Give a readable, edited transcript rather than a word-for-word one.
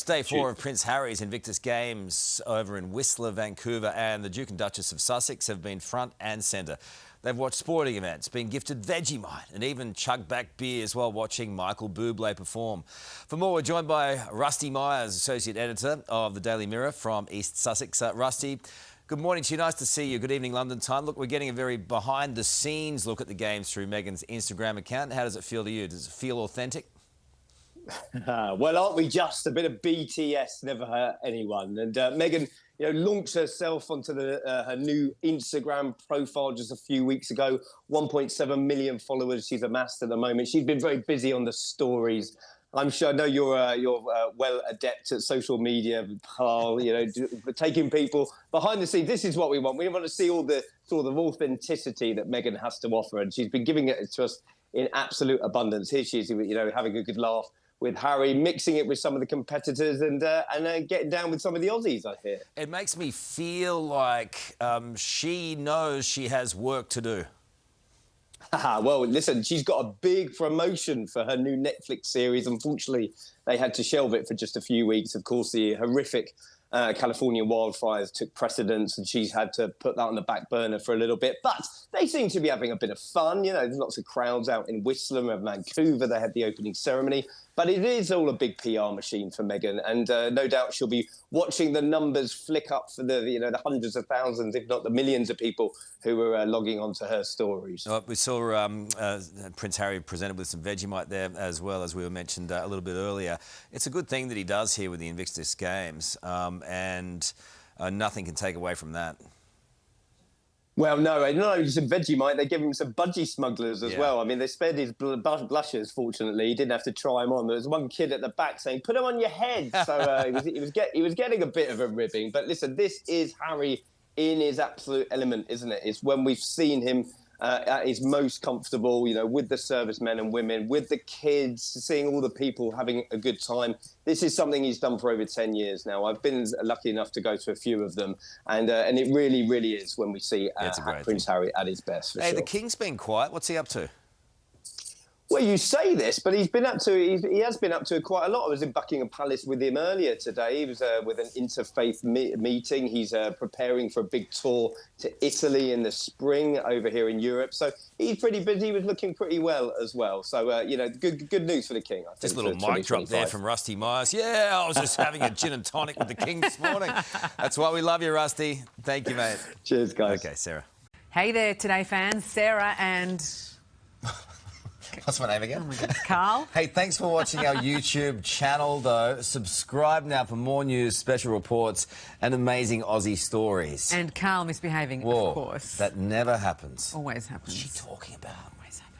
day 4 of Prince Harry's Invictus Games over in Whistler, Vancouver, and the Duke and Duchess of Sussex have been front and centre. They've watched sporting events, been gifted Vegemite, and even chugged back beers while watching Michael Bublé perform. For more, we're joined by Rusty Myers, Associate Editor of the Daily Mirror from East Sussex. Rusty, good morning to you. Nice to see you. Good evening, London time. Look, we're getting a very behind-the-scenes look at the games through Meghan's Instagram account. How does it feel to you? Does it feel authentic? Well, aren't we just? A bit of BTS never hurt anyone. And Meghan, launched herself onto her new Instagram profile just a few weeks ago. 1.7 million followers she's amassed at the moment. She's been very busy on the stories. I know you're well adept at social media, Carl. Taking people behind the scenes. This is what we want. We want to see all the sort of authenticity that Meghan has to offer, and she's been giving it to us in absolute abundance. Here she is, having a good laugh with Harry, mixing it with some of the competitors and getting down with some of the Aussies, I hear. It makes me feel like she knows she has work to do. Well, listen, she's got a big promotion for her new Netflix series. Unfortunately, they had to shelve it for just a few weeks. Of course, the horrific California wildfires took precedence, and she's had to put that on the back burner for a little bit. But they seem to be having a bit of fun. There's lots of crowds out in Whistler and Vancouver. They had the opening ceremony. But it is all a big PR machine for Meghan, and no doubt she'll be watching the numbers flick up for the hundreds of thousands, if not the millions of people who are logging onto her stories. We saw Prince Harry presented with some Vegemite there as well, as we mentioned a little bit earlier. It's a good thing that he does here with the Invictus Games, and nothing can take away from that. Well, no, not only some Vegemite, they give him some budgie smugglers as well. I mean, they spared his blushes, fortunately. He didn't have to try them on. There was one kid at the back saying, put them on your head. So he was getting a bit of a ribbing. But listen, this is Harry in his absolute element, isn't it? It's when we've seen him at his most comfortable, with the servicemen and women, with the kids, seeing all the people having a good time. This is something he's done for over 10 years now. I've been lucky enough to go to a few of them, and it really, really is when we see Prince Harry at his best, for sure. The King's been quiet. What's he up to? Well, you say this, but he has been up to quite a lot. I was in Buckingham Palace with him earlier today. He was with an interfaith meeting. He's preparing for a big tour to Italy in the spring over here in Europe. So he's pretty busy. He was looking pretty well as well. So, good news for the King, I think. Just a little mic drop there from Rusty Myers. Yeah, I was just having a gin and tonic with the King this morning. That's why we love you, Rusty. Thank you, mate. Cheers, guys. OK, Sarah. Hey there, Today fans. Sarah and... What's my name again? Oh my God. Carl. Hey, thanks for watching our YouTube channel, though. Subscribe now for more news, special reports and amazing Aussie stories. And Carl misbehaving, Whoa, of course. That never happens. Always happens. What's she talking about? Always happens.